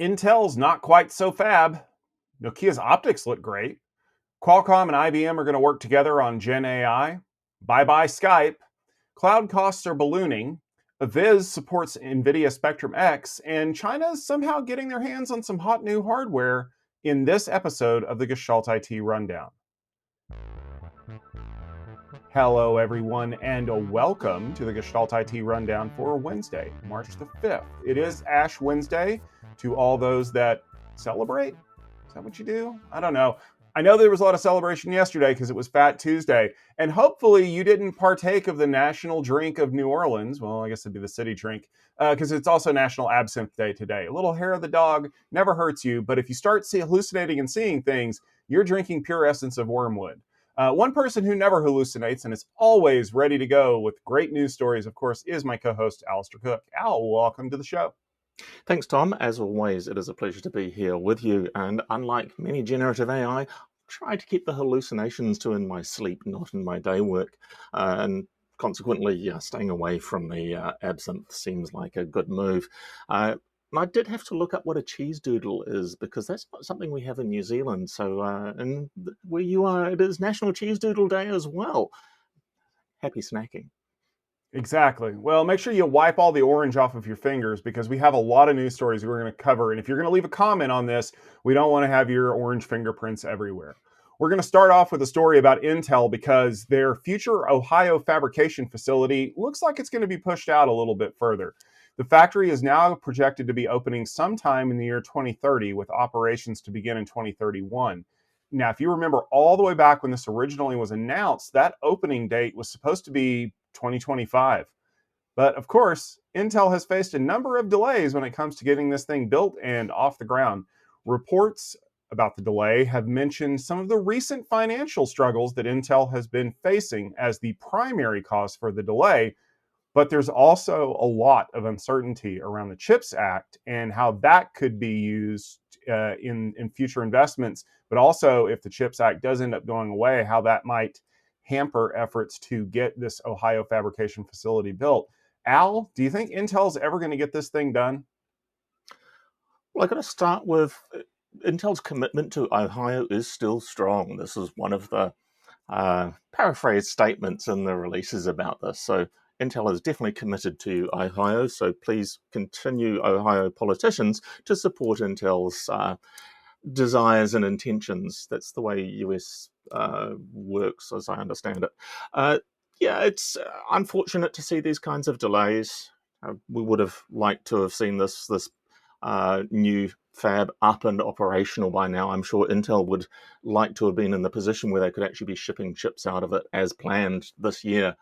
Intel's not quite so fab. Nokia's optics look great. Qualcomm and IBM are going to work together on Gen AI. Bye bye Skype. Cloud costs are ballooning. Aviz supports NVIDIA Spectrum X, and China's somehow getting their hands on some hot new hardware in this episode of the Gestalt IT Rundown. Hello, everyone, and welcome to the Gestalt IT Rundown for Wednesday, March the 5th. It is Ash Wednesday to all those that celebrate. Is that what you do? I don't know. I know there was a lot of celebration yesterday because it was Fat Tuesday, and hopefully you didn't partake of the national drink of New Orleans. Well, I guess it'd be the city drink, because it's also National Absinthe Day today. A little hair of the dog never hurts you, but if you start hallucinating and seeing things, you're drinking pure essence of wormwood. One person who never hallucinates and is always ready to go with great news stories, of course, is my co-host, Alistair Cook. Al, welcome to the show. Thanks, Tom. As always, it is a pleasure to be here with you. And unlike many generative AI, I try to keep the hallucinations to in my sleep, not in my day work. And consequently, staying away from the absinthe seems like a good move. I did have to look up what a cheese doodle is because that's not something we have in New Zealand. So, and where you are, it is National Cheese Doodle Day as well. Happy snacking. Exactly. Well, make sure you wipe all the orange off of your fingers because we have a lot of news stories we're going to cover. And if you're going to leave a comment on this, we don't want to have your orange fingerprints everywhere. We're going to start off with a story about Intel because their future Ohio fabrication facility looks like it's going to be pushed out a little bit further. The factory is now projected to be opening sometime in the year 2030 with operations to begin in 2031. Now, if you remember all the way back when this originally was announced, that opening date was supposed to be 2025. But of course, Intel has faced a number of delays when it comes to getting this thing built and off the ground. Reports about the delay have mentioned some of the recent financial struggles that Intel has been facing as the primary cause for the delay. But there's also a lot of uncertainty around the CHIPS Act and how that could be used in future investments. But also, if the CHIPS Act does end up going away, how that might hamper efforts to get this Ohio fabrication facility built. Al, do you think Intel's ever going to get this thing done? Well, I've got to start with Intel's commitment to Ohio is still strong. This is one of the paraphrased statements in the releases about this. So Intel is definitely committed to Ohio. So please continue, Ohio politicians, to support Intel's desires and intentions. That's the way US works, as I understand it. It's unfortunate to see these kinds of delays. We would have liked to have seen this new fab up and operational by now. I'm sure Intel would like to have been in the position where they could actually be shipping chips out of it as planned this year.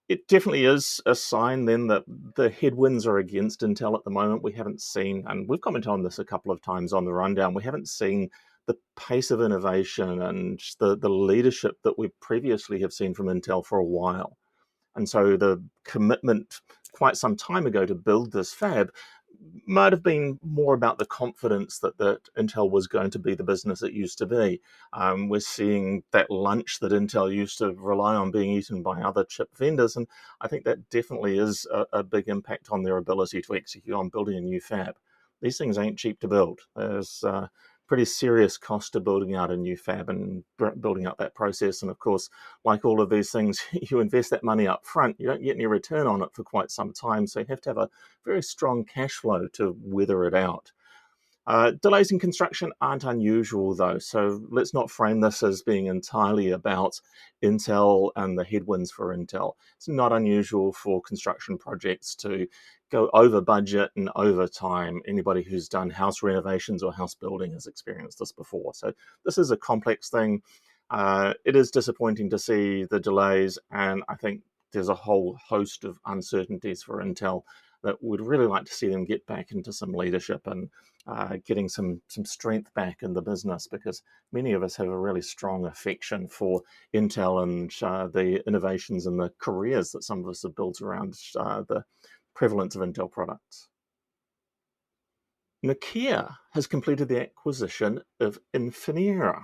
It definitely is a sign then that the headwinds are against Intel at the moment. We haven't seen, and we've commented on this a couple of times on the rundown, we haven't seen the pace of innovation and the leadership that we previously have seen from Intel for a while. And so the commitment quite some time ago to build this fab might have been more about the confidence that Intel was going to be the business it used to be. We're seeing that lunch that Intel used to rely on being eaten by other chip vendors, and I think that definitely is a big impact on their ability to execute on building a new fab. These things ain't cheap to build. There's pretty serious cost to building out a new fab and building up that process. And of course, like all of these things, you invest that money up front, you don't get any return on it for quite some time. So you have to have a very strong cash flow to weather it out. Delays in construction aren't unusual, though, so let's not frame this as being entirely about Intel and the headwinds for Intel. It's not unusual for construction projects to go over budget and over time. Anybody who's done house renovations or house building has experienced this before. So this is a complex thing. It is disappointing to see the delays, and I think there's a whole host of uncertainties for Intel that would really like to see them get back into some leadership and getting some strength back in the business, because many of us have a really strong affection for Intel and the innovations and the careers that some of us have built around the prevalence of Intel products. Nokia has completed the acquisition of Infinera,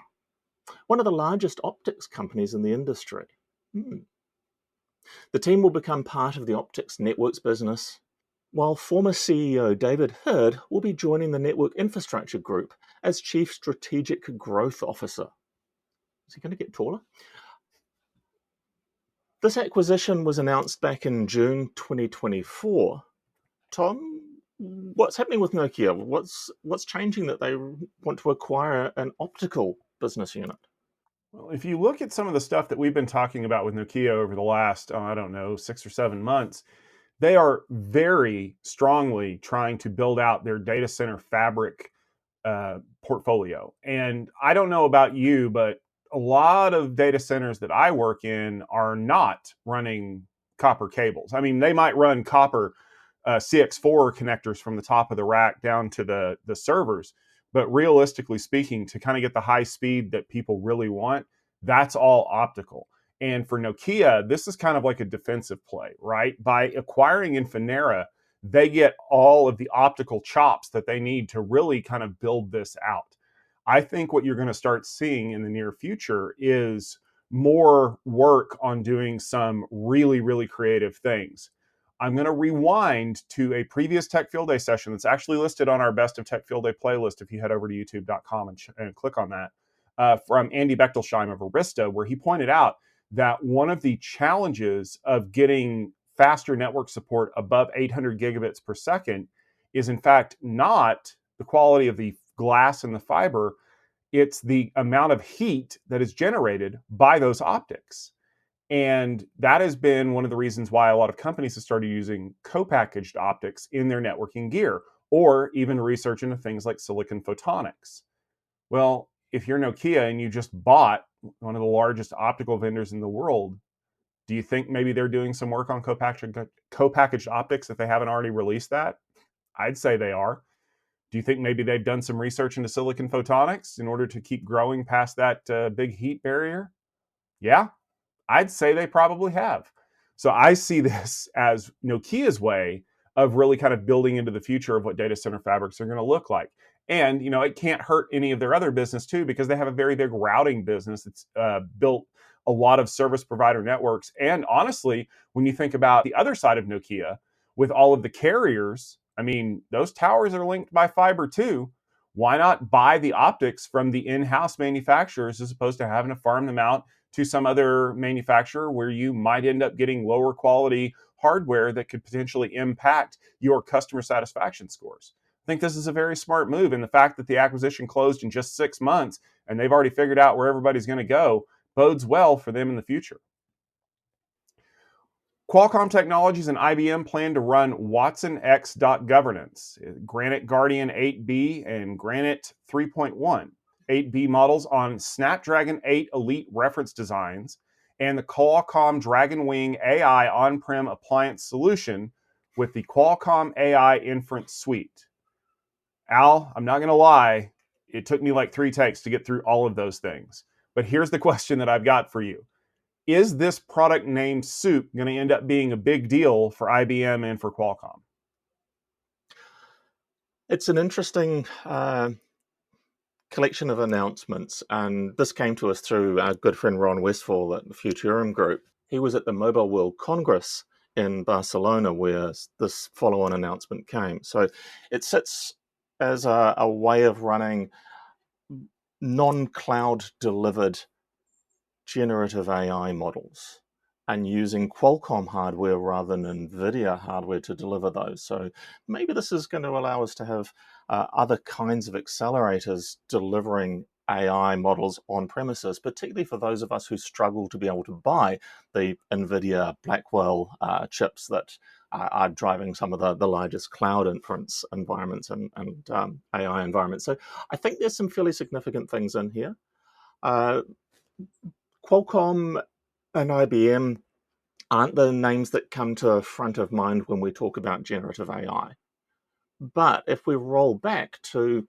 one of the largest optics companies in the industry. The team will become part of the optics networks business, while former CEO David Hurd will be joining the Network Infrastructure Group as Chief Strategic Growth Officer. Is he going to get taller? This acquisition was announced back in June 2024. Tom, what's happening with Nokia? What's changing that they want to acquire an optical business unit? Well, if you look at some of the stuff that we've been talking about with Nokia over the last, I don't know, 6 or 7 months, they are very strongly trying to build out their data center fabric portfolio. And I don't know about you, but a lot of data centers that I work in are not running copper cables. I mean, they might run copper CX4 connectors from the top of the rack down to the servers, but realistically speaking, to kind of get the high speed that people really want, that's all optical. And for Nokia, this is kind of like a defensive play, right? By acquiring Infinera, they get all of the optical chops that they need to really kind of build this out. I think what you're going to start seeing in the near future is more work on doing some really, really creative things. I'm going to rewind to a previous Tech Field Day session that's actually listed on our Best of Tech Field Day playlist if you head over to youtube.com and click on that, from Andy Bechtolsheim of Arista, where he pointed out that one of the challenges of getting faster network support above 800 gigabits per second is, in fact, not the quality of the glass and the fiber, it's the amount of heat that is generated by those optics. And that has been one of the reasons why a lot of companies have started using co-packaged optics in their networking gear, or even research into things like silicon photonics. Well, if you're Nokia and you just bought one of the largest optical vendors in the world, do you think maybe they're doing some work on co-packaged optics if they haven't already released that? I'd say they are. Do you think maybe they've done some research into silicon photonics in order to keep growing past that big heat barrier? Yeah, I'd say they probably have. So I see this as Nokia's way of really kind of building into the future of what data center fabrics are going to look like. And, it can't hurt any of their other business too, because they have a very big routing business that's built a lot of service provider networks. And honestly, when you think about the other side of Nokia with all of the carriers, I mean, those towers are linked by fiber too. Why not buy the optics from the in-house manufacturers as opposed to having to farm them out to some other manufacturer where you might end up getting lower quality hardware that could potentially impact your customer satisfaction scores? I think this is a very smart move. And the fact that the acquisition closed in just 6 months and they've already figured out where everybody's going to go bodes well for them in the future. Qualcomm Technologies and IBM plan to run Watson X Governance, Granite Guardian 8B and Granite 3.1, 8B models on Snapdragon 8 Elite reference designs and the Qualcomm Dragonwing AI on-prem appliance solution with the Qualcomm AI Inference Suite. Al, I'm not going to lie, it took me like 3 takes to get through all of those things. But here's the question that I've got for you. Is this product named soup going to end up being a big deal for IBM and for Qualcomm? It's an interesting collection of announcements, and this came to us through our good friend Ron Westfall at the Futurum Group. He was at the Mobile World Congress in Barcelona where this follow-on announcement came. So it sits as a way of running non-cloud delivered generative AI models and using Qualcomm hardware rather than NVIDIA hardware to deliver those. So maybe this is going to allow us to have other kinds of accelerators delivering AI models on premises, particularly for those of us who struggle to be able to buy the NVIDIA Blackwell chips that are driving some of the largest cloud inference environments and AI environments. So I think there's some fairly significant things in here. Qualcomm and IBM aren't the names that come to front of mind when we talk about generative AI. But if we roll back to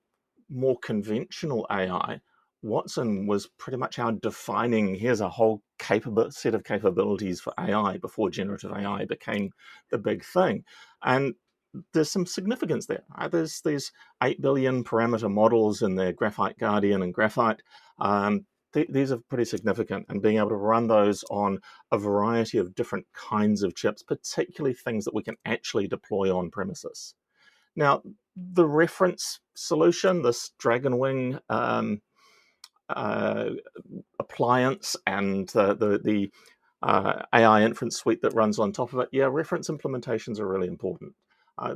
more conventional AI, Watson was pretty much our defining, here's a whole set of capabilities for AI before generative AI became the big thing. And there's some significance there. There's these 8 billion parameter models in their Graphite Guardian and Graphite. these are pretty significant, and being able to run those on a variety of different kinds of chips, particularly things that we can actually deploy on premises. Now, the reference solution, this Dragonwing uh, appliance and the AI inference suite that runs on top of it, yeah, reference implementations are really important.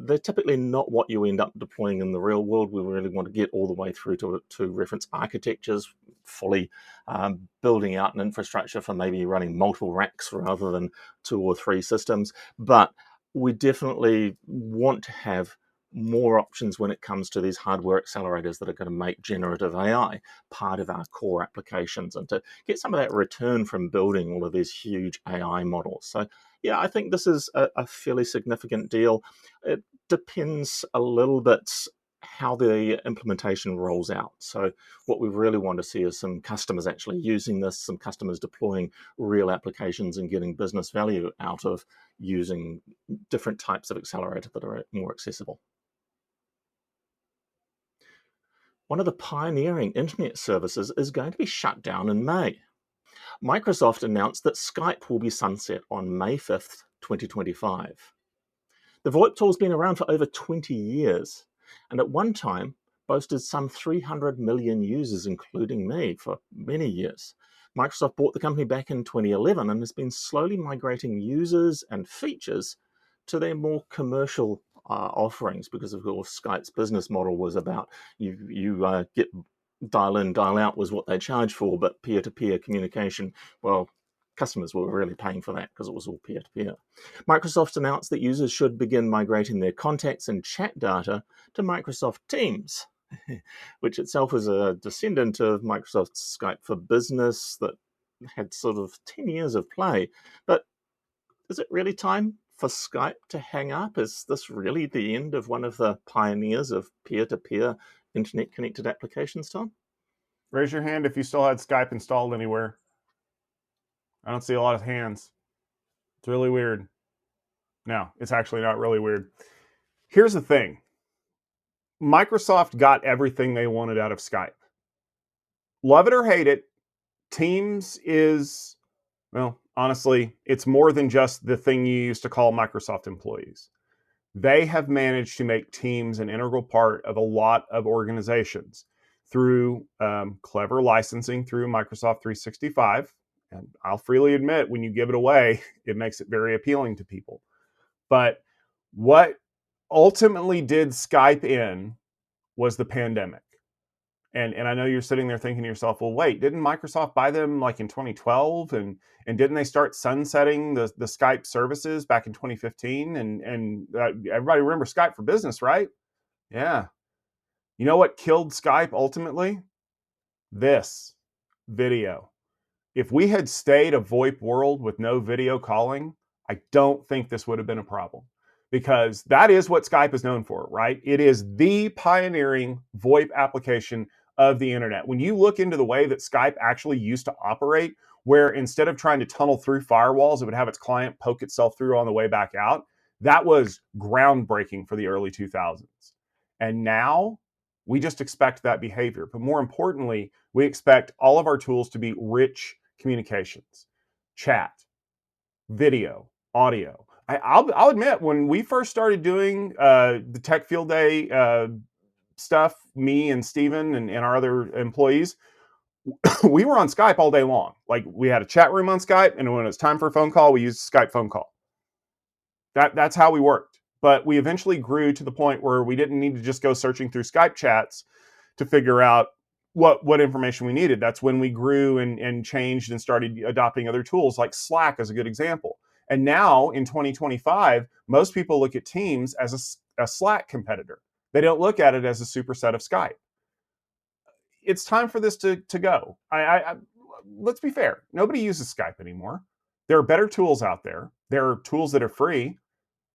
They're typically not what you end up deploying in the real world. We really want to get all the way through to reference architectures, fully building out an infrastructure for maybe running multiple racks rather than 2 or 3 systems. But we definitely want to have more options when it comes to these hardware accelerators that are going to make generative AI part of our core applications, and to get some of that return from building all of these huge AI models. So, yeah, I think this is a fairly significant deal. It depends a little bit how the implementation rolls out. So, what we really want to see is some customers actually using this, some customers deploying real applications and getting business value out of using different types of accelerator that are more accessible. One of the pioneering internet services is going to be shut down in May. Microsoft announced that Skype will be sunset on May 5th, 2025. The VoIP tool's been around for over 20 years, and at one time boasted some 300 million users, including me, for many years. Microsoft bought the company back in 2011 and has been slowly migrating users and features to their more commercial offerings, because of course Skype's business model was about you get dial in, dial out was what they charged for, but peer-to-peer communication, well, customers were really paying for that because it was all peer-to-peer. Microsoft announced that users should begin migrating their contacts and chat data to Microsoft Teams, which itself is a descendant of Microsoft's Skype for Business that had sort of 10 years of play. But is it really time for Skype to hang up? Is this really the end of one of the pioneers of peer-to-peer internet-connected applications, Tom? Raise your hand if you still had Skype installed anywhere. I don't see a lot of hands. It's really weird. No, it's actually not really weird. Here's the thing. Microsoft got everything they wanted out of Skype. Love it or hate it, Teams is, well, honestly, it's more than just the thing you used to call Microsoft employees. They have managed to make Teams an integral part of a lot of organizations through clever licensing through Microsoft 365. And I'll freely admit, when you give it away, it makes it very appealing to people. But what ultimately did Skype in was the pandemic. And I know you're sitting there thinking to yourself, well, wait, didn't Microsoft buy them like in 2012? And didn't they start sunsetting the Skype services back in 2015? And everybody remember Skype for Business, right? Yeah. You know what killed Skype ultimately? This video. If we had stayed a VoIP world with no video calling, I don't think this would have been a problem, because that is what Skype is known for, right? It is the pioneering VoIP application of the internet. When you look into the way that Skype actually used to operate, where instead of trying to tunnel through firewalls, it would have its client poke itself through on the way back out, that was groundbreaking for the early 2000s. And now we just expect that behavior. But more importantly, we expect all of our tools to be rich communications, chat, video, audio. I'll admit, when we first started doing the Tech Field Day stuff, me and Steven and our other employees, we were on Skype all day long. Like, we had a chat room on Skype, and when it was time for a phone call, we used a Skype phone call. That's how we worked. But we eventually grew to the point where we didn't need to just go searching through Skype chats to figure out what information we needed. That's when we grew and changed and started adopting other tools, like Slack is a good example. And now in 2025, most people look at Teams as a Slack competitor. They don't look at it as a superset of Skype. It's time for this to go. Let's be fair. Nobody uses Skype anymore. There are better tools out there. There are tools that are free.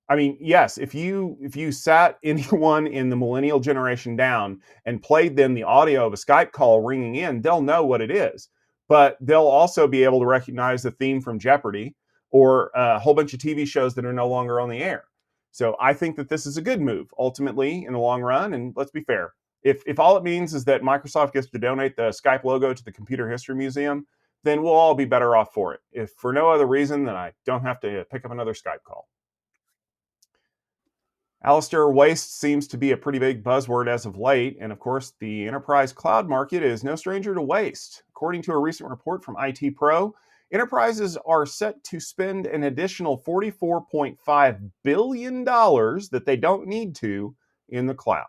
I mean, yes, if you sat anyone in the millennial generation down and played them the audio of a Skype call ringing in, they'll know what it is. But they'll also be able to recognize the theme from Jeopardy or a whole bunch of TV shows that are no longer on the air. So I think that this is a good move, ultimately, in the long run. And let's be fair, If all it means is that Microsoft gets to donate the Skype logo to the Computer History Museum, then we'll all be better off for it. If for no other reason, then I don't have to pick up another Skype call. Alistair, waste seems to be a pretty big buzzword as of late, and of course, the enterprise cloud market is no stranger to waste. According to a recent report from IT Pro, enterprises are set to spend an additional $44.5 billion that they don't need to in the cloud.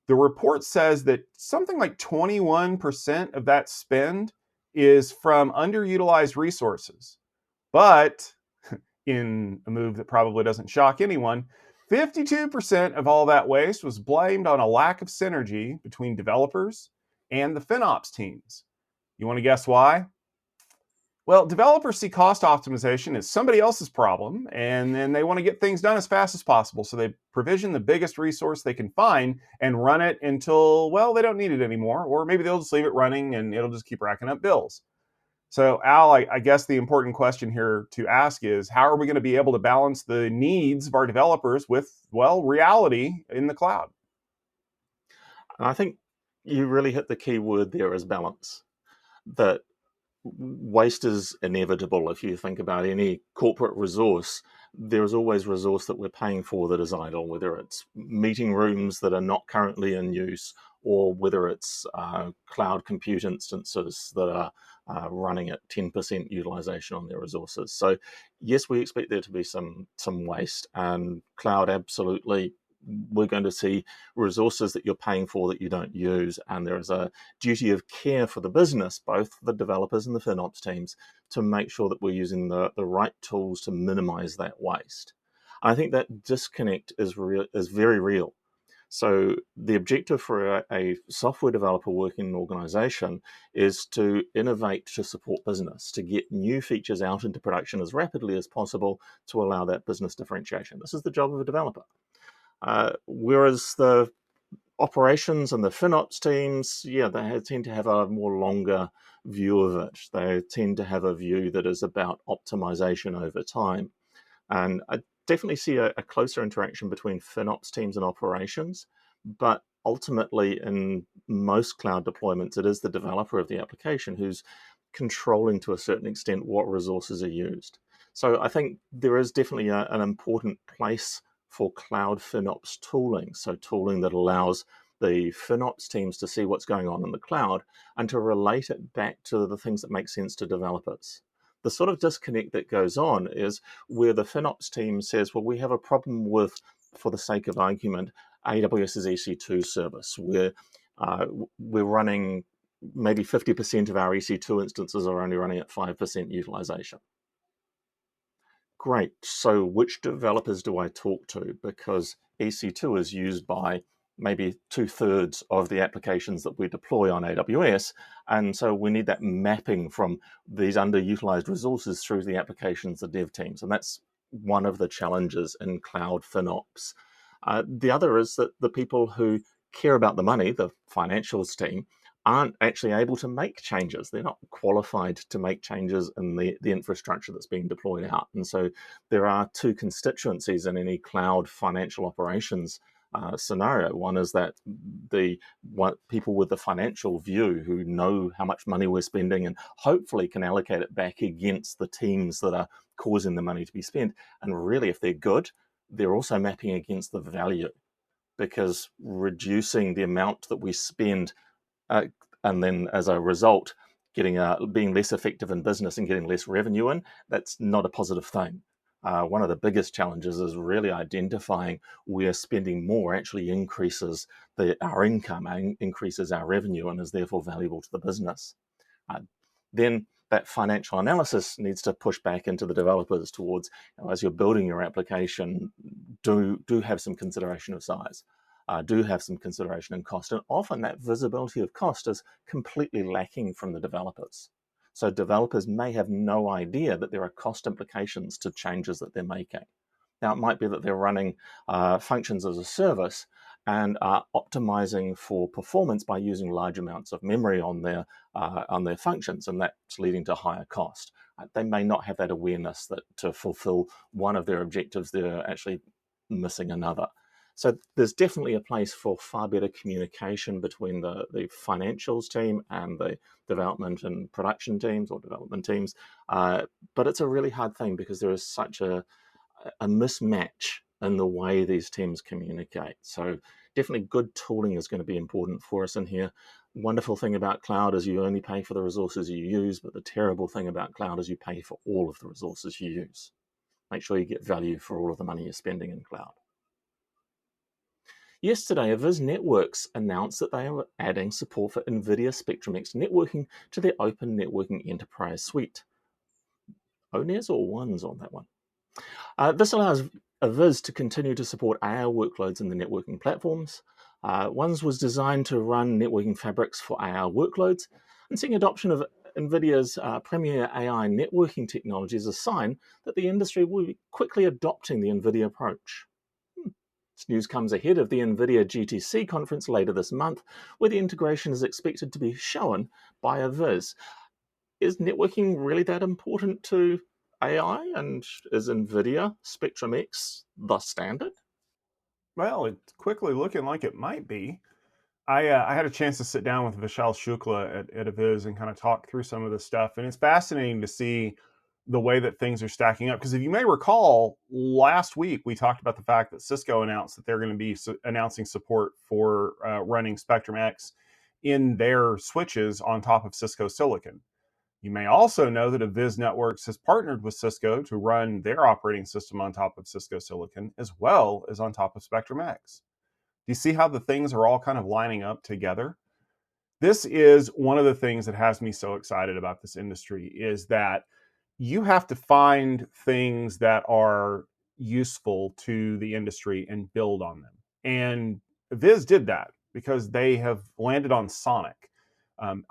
The report says that something like 21% of that spend is from underutilized resources. But in a move that probably doesn't shock anyone, 52% of all that waste was blamed on a lack of synergy between developers and the FinOps teams. You want to guess why? Well, developers see cost optimization as somebody else's problem, and then they want to get things done as fast as possible. So they provision the biggest resource they can find and run it until, well, they don't need it anymore. Or maybe they'll just leave it running and it'll just keep racking up bills. So, Al, I guess the important question here to ask is how are we going to be able to balance the needs of our developers with, well, reality in the cloud? And I think you really hit the key word there is balance. That waste is inevitable. If you think about any corporate resource, there is always resource that we're paying for that is idle, whether it's meeting rooms that are not currently in use, or whether it's cloud compute instances that are running at 10% utilization on their resources. So yes, we expect there to be some waste, and cloud absolutely, we're going to see resources that you're paying for that you don't use, and there is a duty of care for the business, both the developers and the FinOps teams, to make sure that we're using the right tools to minimize that waste. I think that disconnect is very real. So the objective for a software developer working in an organization is to innovate to support business, to get new features out into production as rapidly as possible to allow that business differentiation. This is the job of a developer. Whereas the operations and the FinOps teams, yeah, they tend to have a more longer view of it. They tend to have a view that is about optimization over time. And I definitely see a closer interaction between FinOps teams and operations. But ultimately, in most cloud deployments, it is the developer of the application who's controlling to a certain extent what resources are used. So I think there is definitely an important place for cloud FinOps tooling. So tooling that allows the FinOps teams to see what's going on in the cloud and to relate it back to the things that make sense to developers. The sort of disconnect that goes on is where the FinOps team says, well, we have a problem with, for the sake of argument, AWS's EC2 service, where we're running maybe 50% of our EC2 instances are only running at 5% utilization. Great. So which developers do I talk to? Because EC2 is used by maybe 2/3 of the applications that we deploy on AWS. And so we need that mapping from these underutilized resources through the applications, the dev teams. And that's one of the challenges in cloud FinOps. The other is that the people who care about the money, the financials team, aren't actually able to make changes. They're not qualified to make changes in the infrastructure that's being deployed out. And so there are two constituencies in any cloud financial operations scenario. One is that people with the financial view who know how much money we're spending and hopefully can allocate it back against the teams that are causing the money to be spent. And really, if they're good, they're also mapping against the value, because reducing the amount that we spend and then as a result being less effective in business and getting less revenue in, that's not a positive thing. One of the biggest challenges is really identifying where spending more actually increases our income, increases our revenue, and is therefore valuable to the business. Then that financial analysis needs to push back into the developers towards, as you're building your application, do have some consideration of size. Do have some consideration in cost. And often that visibility of cost is completely lacking from the developers. So developers may have no idea that there are cost implications to changes that they're making. Now, it might be that they're running functions as a service and are optimizing for performance by using large amounts of memory on their functions, and that's leading to higher cost. They may not have that awareness that to fulfill one of their objectives, they're actually missing another. So there's definitely a place for far better communication between the financials team and the development and production teams or development teams. But it's a really hard thing because there is such a mismatch in the way these teams communicate. So definitely good tooling is going to be important for us in here. Wonderful thing about cloud is you only pay for the resources you use, but the terrible thing about cloud is you pay for all of the resources you use. Make sure you get value for all of the money you're spending in cloud. Yesterday, Aviz Networks announced that they are adding support for NVIDIA Spectrum-X networking to their Open Networking Enterprise Suite. ONES or ones on that one? This allows Aviz to continue to support AI workloads in the networking platforms. Ones was designed to run networking fabrics for AI workloads, and seeing adoption of NVIDIA's premier AI networking technology is a sign that the industry will be quickly adopting the NVIDIA approach. This news comes ahead of the NVIDIA GTC conference later this month, where the integration is expected to be shown by Aviz. Is networking really that important to AI, and is NVIDIA Spectrum-X the standard? Well, it's quickly looking like it might be. I had a chance to sit down with Vishal Shukla at Aviz and kind of talk through some of this stuff, and it's fascinating to see the way that things are stacking up. Because if you may recall, last week we talked about the fact that Cisco announced that they're going to be announcing support for running Spectrum X in their switches on top of Cisco Silicon. You may also know that Aviz Networks has partnered with Cisco to run their operating system on top of Cisco Silicon as well as on top of Spectrum X. Do you see how the things are all kind of lining up together? This is one of the things that has me so excited about this industry is that you have to find things that are useful to the industry and build on them. And Viz did that because they have landed on Sonic.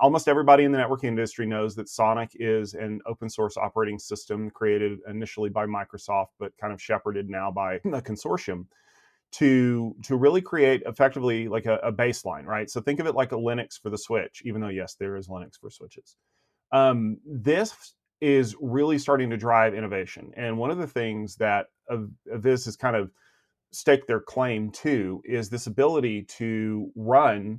Almost everybody in the networking industry knows that Sonic is an open source operating system created initially by Microsoft, but kind of shepherded now by a consortium to really create effectively like a baseline, right? So think of it like a Linux for the Switch, even though yes, there is Linux for switches. This is really starting to drive innovation, and one of the things that Aviz has kind of staked their claim to is this ability to run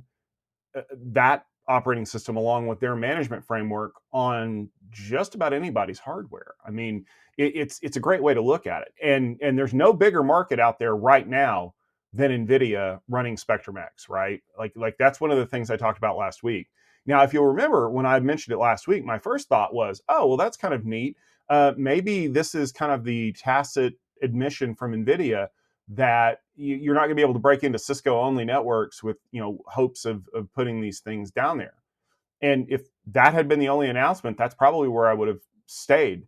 that operating system along with their management framework on just about anybody's hardware. I mean, it's a great way to look at it, and there's no bigger market out there right now than NVIDIA running Spectrum X, right? Like that's one of the things I talked about last week. Now, if you'll remember when I mentioned it last week, my first thought was, oh, well, that's kind of neat. Maybe this is kind of the tacit admission from NVIDIA that you're not going to be able to break into Cisco only networks with hopes of putting these things down there. And if that had been the only announcement, that's probably where I would have stayed.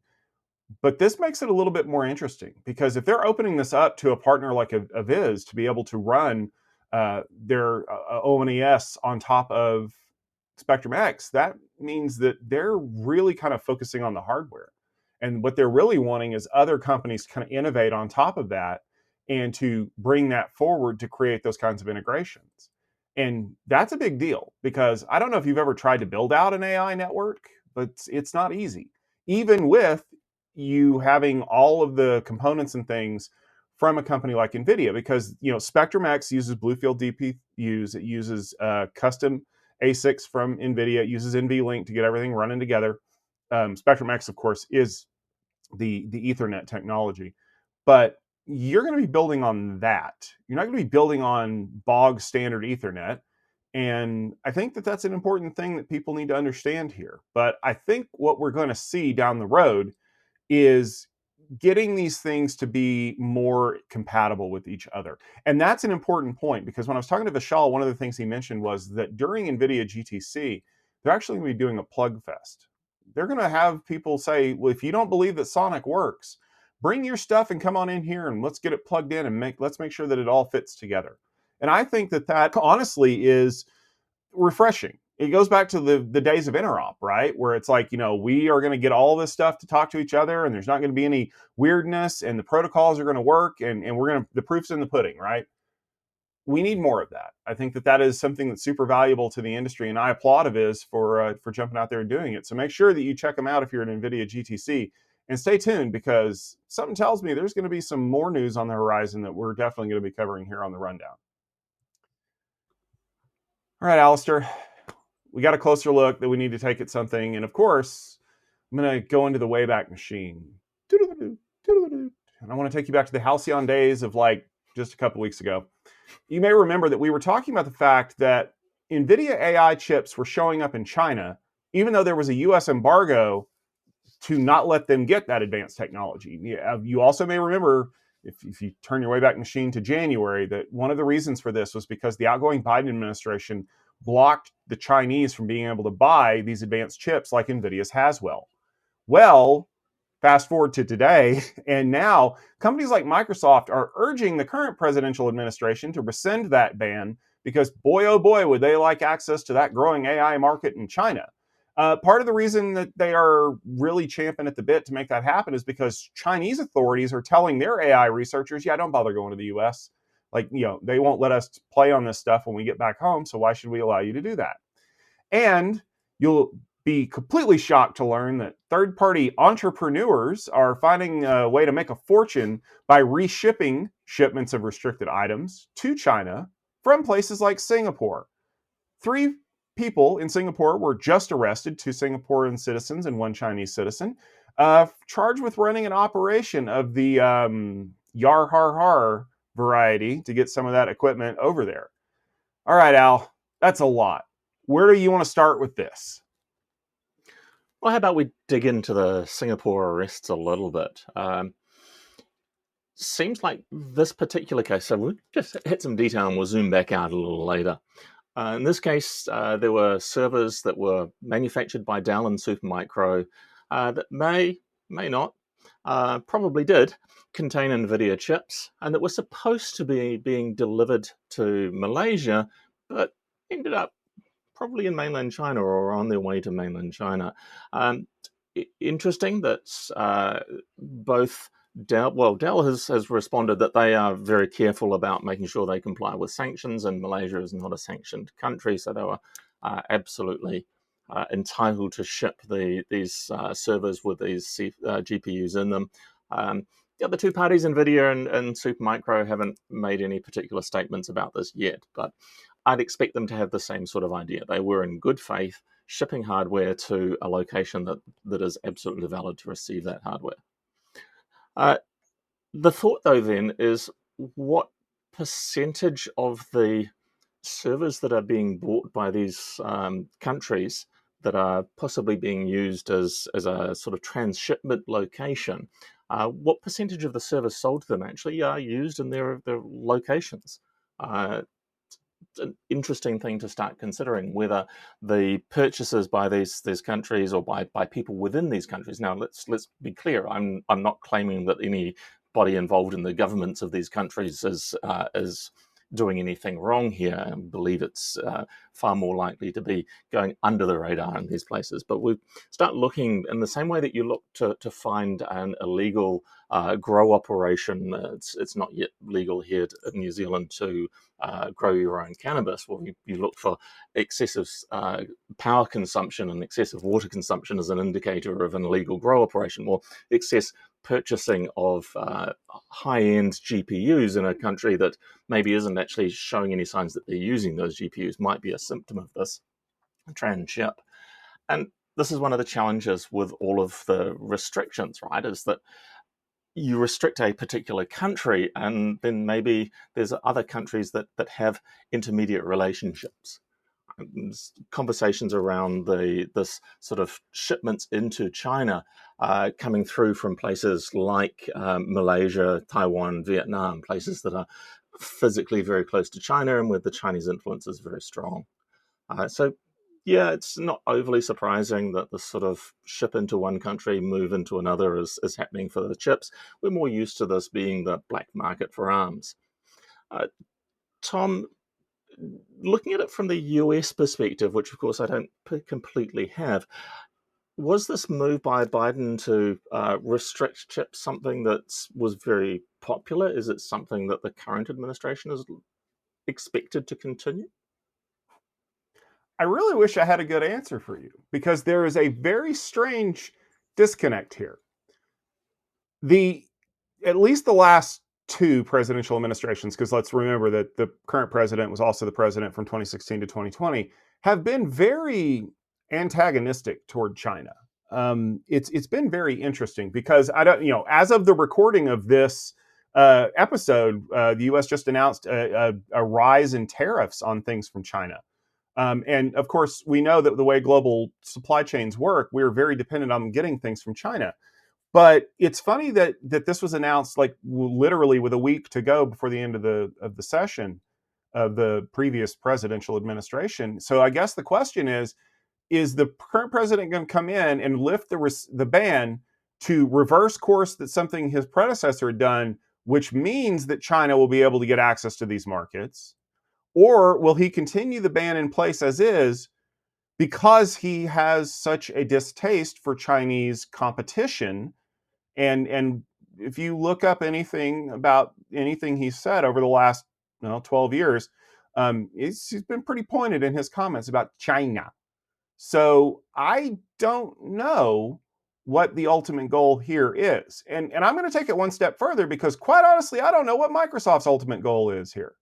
But this makes it a little bit more interesting because if they're opening this up to a partner like a Viz to be able to run their ONES on top of Spectrum X, that means that they're really kind of focusing on the hardware. And what they're really wanting is other companies to kind of innovate on top of that and to bring that forward to create those kinds of integrations. And that's a big deal because I don't know if you've ever tried to build out an AI network, but it's not easy. Even with you having all of the components and things from a company like NVIDIA, because Spectrum X uses Bluefield DPUs, it uses custom ASICs from NVIDIA, it uses NVLink to get everything running together. Spectrum X, of course, is the Ethernet technology, but you're going to be building on that. You're not going to be building on bog standard Ethernet. And I think that that's an important thing that people need to understand here. But I think what we're going to see down the road is getting these things to be more compatible with each other. And that's an important point because when I was talking to Vishal, one of the things he mentioned was that during NVIDIA GTC, they're actually going to be doing a plug fest. They're going to have people say, well, if you don't believe that Sonic works, bring your stuff and come on in here and let's get it plugged in and let's make sure that it all fits together. And I think that that honestly is refreshing. It goes back to the days of interop, right? Where it's like, we are going to get all this stuff to talk to each other and there's not going to be any weirdness and the protocols are going to work and the proof's in the pudding, right? We need more of that. I think that that is something that's super valuable to the industry, and I applaud Aviz for jumping out there and doing it. So make sure that you check them out if you're at NVIDIA GTC And stay tuned because something tells me there's going to be some more news on the horizon that we're definitely going to be covering here on the rundown. All right, Alistair, we got a closer look that we need to take at something. And of course, I'm going to go into the Wayback Machine. And I want to take you back to the halcyon days of like just a couple weeks ago. You may remember that we were talking about the fact that NVIDIA AI chips were showing up in China, even though there was a US embargo to not let them get that advanced technology. You also may remember, if you turn your Wayback Machine to January, that one of the reasons for this was because the outgoing Biden administration blocked the Chinese from being able to buy these advanced chips like NVIDIA's Haswell. Well, fast forward to today, and now companies like Microsoft are urging the current presidential administration to rescind that ban because, boy, oh boy, would they like access to that growing AI market in China. Part of the reason that they are really champing at the bit to make that happen is because Chinese authorities are telling their AI researchers, yeah, don't bother going to the US. Like, they won't let us play on this stuff when we get back home, so why should we allow you to do that? And you'll be completely shocked to learn that third-party entrepreneurs are finding a way to make a fortune by reshipping shipments of restricted items to China from places like Singapore. 3 people in Singapore were just arrested, 2 Singaporean citizens and 1 Chinese citizen, charged with running an operation of the yar har har variety to get some of that equipment over there. All right, Al, that's a lot. Where do you want to start with this? Well, how about we dig into the Singapore arrests a little bit? Seems like this particular case, so we'll just hit some detail and we'll zoom back out a little later. In this case, there were servers that were manufactured by Dell and Supermicro that may not, probably did, contain NVIDIA chips, and that were supposed to be being delivered to Malaysia, but ended up probably in mainland China or on their way to mainland China. Interesting that both Dell has responded that they are very careful about making sure they comply with sanctions, and Malaysia is not a sanctioned country, so they were absolutely entitled to ship these servers with these GPUs in them. The other 2 parties, NVIDIA and Supermicro, haven't made any particular statements about this yet, but I'd expect them to have the same sort of idea. They were in good faith shipping hardware to a location that is absolutely valid to receive that hardware. The thought, though, then, is what percentage of the servers that are being bought by these countries that are possibly being used as a sort of transshipment location, what percentage of the servers sold to them actually are used in their locations? It's an interesting thing to start considering, whether the purchases by these countries or by people within these countries. Now, let's be clear. I'm not claiming that anybody involved in the governments of these countries is doing anything wrong here. I believe it's far more likely to be going under the radar in these places. But we start looking in the same way that you look to find an illegal grow operation. It's not yet legal here in New Zealand to grow your own cannabis. Well, you look for excessive power consumption and excessive water consumption as an indicator of an illegal grow operation. Well, excess purchasing of high-end GPUs in a country that maybe isn't actually showing any signs that they're using those GPUs might be a symptom of this transship. And this is one of the challenges with all of the restrictions, right? Is that you restrict a particular country, and then maybe there's other countries that have intermediate relationships. Conversations around this sort of shipments into China coming through from places like Malaysia, Taiwan, Vietnam, places that are physically very close to China and where the Chinese influence is very strong. So yeah, it's not overly surprising that the sort of ship into one country, move into another is happening for the chips. We're more used to this being the black market for arms. Tom, looking at it from the US perspective, which of course I don't completely have, was this move by Biden to restrict chips something that was very popular? Is it something that the current administration is expected to continue? I really wish I had a good answer for you because there is a very strange disconnect here. The at least the last two presidential administrations, because let's remember that the current president was also the president from 2016 to 2020, have been very antagonistic toward China. It's been very interesting because I don't, as of the recording of this episode, the U.S. just announced a rise in tariffs on things from China. And of course, we know that the way global supply chains work, we're very dependent on getting things from China. But it's funny that this was announced like literally with a week to go before the end of the session of the previous presidential administration. So I guess the question is the current president going to come in and lift the ban to reverse course that something his predecessor had done, which means that China will be able to get access to these markets? Or will he continue the ban in place as is because he has such a distaste for Chinese competition? And if you look up anything about anything he's said over the last 12 years, he's been pretty pointed in his comments about China. So I don't know what the ultimate goal here is. And I'm going to take it one step further because quite honestly, I don't know what Microsoft's ultimate goal is here.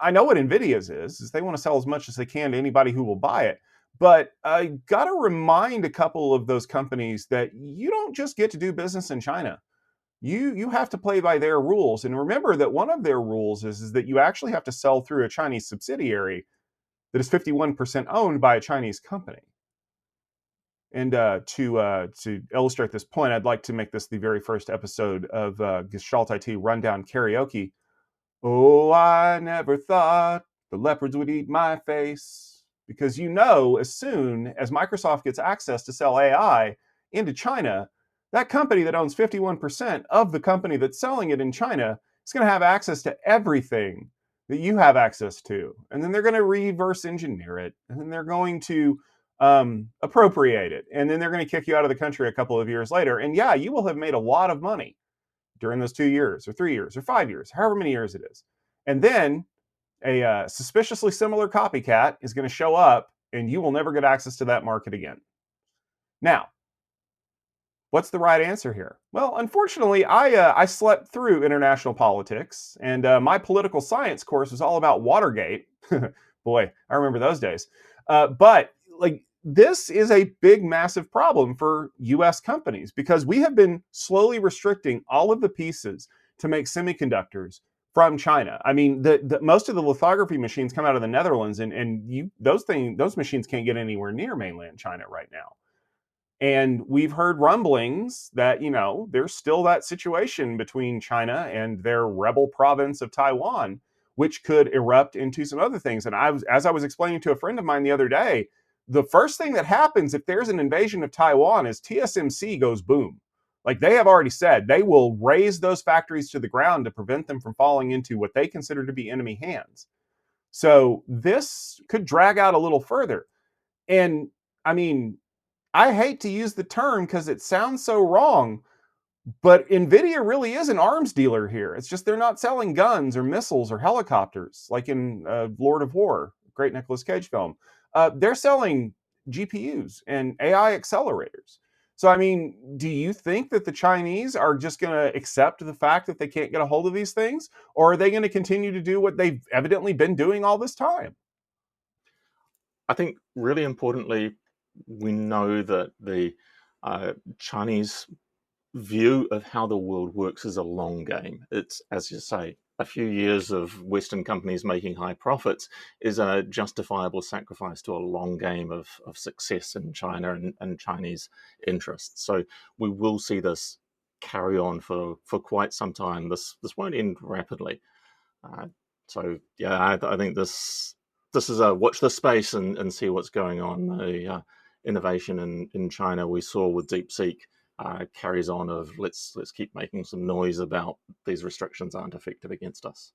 I know what NVIDIA's is they want to sell as much as they can to anybody who will buy it. But I got to remind a couple of those companies that you don't just get to do business in China. You have to play by their rules. And remember that one of their rules is that you actually have to sell through a Chinese subsidiary that is 51% owned by a Chinese company. And to illustrate this point, I'd like to make this the very first episode of Gestalt IT Rundown Karaoke. Oh, I never thought the leopards would eat my face. Because as soon as Microsoft gets access to sell AI into China, that company that owns 51% of the company that's selling it in China is going to have access to everything that you have access to. And then they're going to reverse engineer it. And then they're going to appropriate it. And then they're going to kick you out of the country a couple of years later. And yeah, you will have made a lot of money during those 2 years or 3 years or 5 years, however many years it is. And then a suspiciously similar copycat is going to show up and you will never get access to that market again. Now, what's the right answer here? Well, unfortunately, I slept through international politics, and my political science course was all about Watergate. Boy, I remember those days. But like, this is a big, massive problem for U.S. companies because we have been slowly restricting all of the pieces to make semiconductors from China. I mean, most of the lithography machines come out of the Netherlands, and those machines can't get anywhere near mainland China right now. And we've heard rumblings that, there's still that situation between China and their rebel province of Taiwan, which could erupt into some other things. And as I was explaining to a friend of mine the other day, the first thing that happens if there's an invasion of Taiwan is TSMC goes boom. Like they have already said, they will raise those factories to the ground to prevent them from falling into what they consider to be enemy hands. So this could drag out a little further. And I mean, I hate to use the term because it sounds so wrong, but NVIDIA really is an arms dealer here. It's just they're not selling guns or missiles or helicopters like in Lord of War, great Nicolas Cage film. They're selling GPUs and AI accelerators. So, I mean, do you think that the Chinese are just going to accept the fact that they can't get a hold of these things? Or are they going to continue to do what they've evidently been doing all this time? I think really importantly, we know that the Chinese view of how the world works is a long game. It's, as you say, a few years of Western companies making high profits is a justifiable sacrifice to a long game of success in China and Chinese interests. So we will see this carry on for quite some time. This won't end rapidly. So yeah, I think this is a watch the space and see what's going on. The innovation in China we saw with DeepSeek carries on of let's keep making some noise about these restrictions aren't effective against us.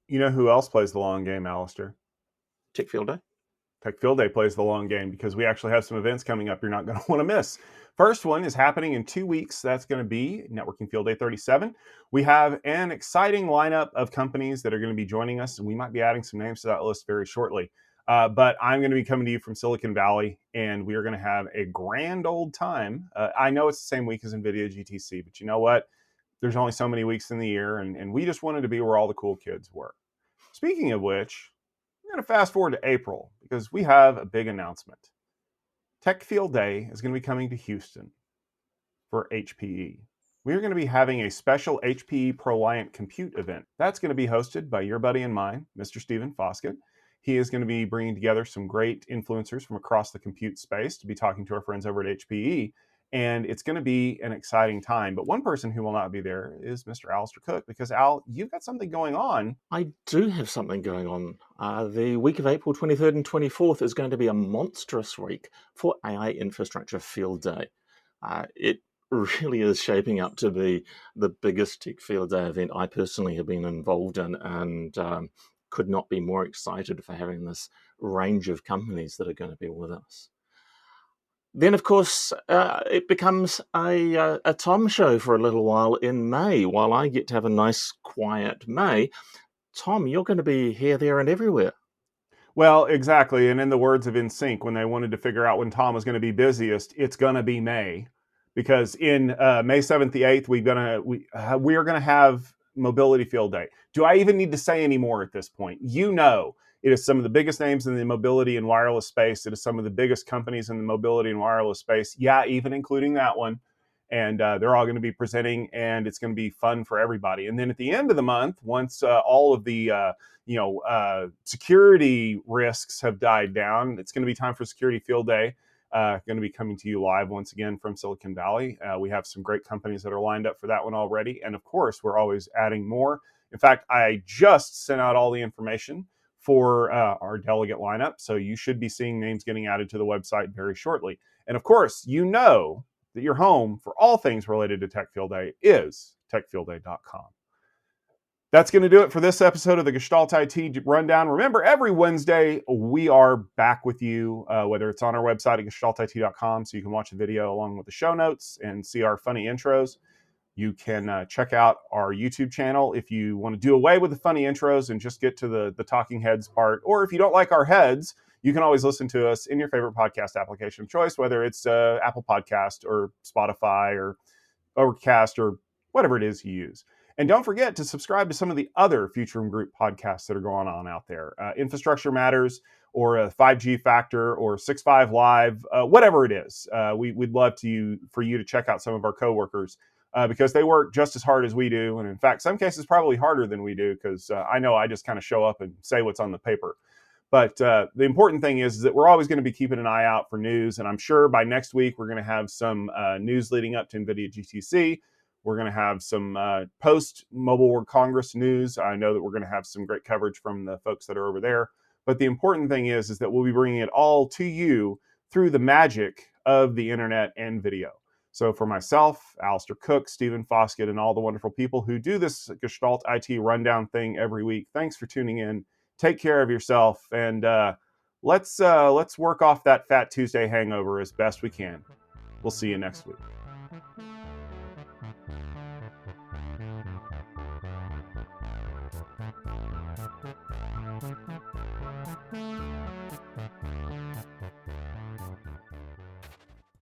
You know who else plays the long game, Alistair? Tech Field Day. Tech Field Day plays the long game because we actually have some events coming up you're not going to want to miss. First one is happening in 2 weeks. That's going to be Networking Field Day 37. We have an exciting lineup of companies that are going to be joining us, and we might be adding some names to that list very shortly. But I'm going to be coming to you from Silicon Valley, and we are going to have a grand old time. I know it's the same week as NVIDIA GTC, but you know what? There's only so many weeks in the year, and we just wanted to be where all the cool kids were. Speaking of which, I'm going to fast forward to April because we have a big announcement. Tech Field Day is going to be coming to Houston for HPE. We're going to be having a special HPE ProLiant Compute event. That's going to be hosted by your buddy and mine, Mr. Stephen Foskett. He is going to be bringing together some great influencers from across the compute space to be talking to our friends over at HPE. And it's going to be an exciting time. But one person who will not be there is Mr. Alistair Cook, because Al, you've got something going on. I do have something going on. The week of April 23rd and 24th is going to be a monstrous week for AI Infrastructure Field Day. It really is shaping up to be the biggest Tech Field Day event I personally have been involved in, and could not be more excited for having this range of companies that are going to be with us. Then, of course, it becomes a Tom show for a little while in May. While I get to have a nice, quiet May, Tom, you're going to be here, there, and everywhere. Well, exactly. And in the words of NSYNC, when they wanted to figure out when Tom was going to be busiest, it's going to be May, because in May 7th, the 8th, we are going to have Mobility Field Day. Do I even need to say any more at this point? You know, it is some of the biggest names in the mobility and wireless space. It is some of the biggest companies in the mobility and wireless space. Yeah, even including that one. And they're all going to be presenting, and it's going to be fun for everybody. And then at the end of the month, once all of the security risks have died down, it's going to be time for Security Field Day. Going to be coming to you live once again from Silicon Valley. We have some great companies that are lined up for that one already. And of course, we're always adding more. In fact, I just sent out all the information for our delegate lineup. So you should be seeing names getting added to the website very shortly. And of course, you know that your home for all things related to Tech Field Day is techfieldday.com. That's going to do it for this episode of the Gestalt IT Rundown. Remember, every Wednesday, we are back with you, whether it's on our website at gestaltit.com, so you can watch the video along with the show notes and see our funny intros. You can check out our YouTube channel if you want to do away with the funny intros and just get to the talking heads part. Or if you don't like our heads, you can always listen to us in your favorite podcast application of choice, whether it's Apple Podcast or Spotify or Overcast or whatever it is you use. And don't forget to subscribe to some of the other Future Room Group podcasts that are going on out there. Infrastructure Matters, or 5G Factor, or 6.5 Live, whatever it is. We'd love for you to check out some of our coworkers because they work just as hard as we do. And in fact, some cases probably harder than we do, because I know I just kind of show up and say what's on the paper. But the important thing is that we're always going to be keeping an eye out for news. And I'm sure by next week, we're going to have some news leading up to NVIDIA GTC. We're going to have some post-Mobile World Congress news. I know that we're going to have some great coverage from the folks that are over there. But the important thing is that we'll be bringing it all to you through the magic of the internet and video. So for myself, Alistair Cook, Stephen Foskett, and all the wonderful people who do this Gestalt IT Rundown thing every week, thanks for tuning in. Take care of yourself, and let's work off that Fat Tuesday hangover as best we can. We'll see you next week.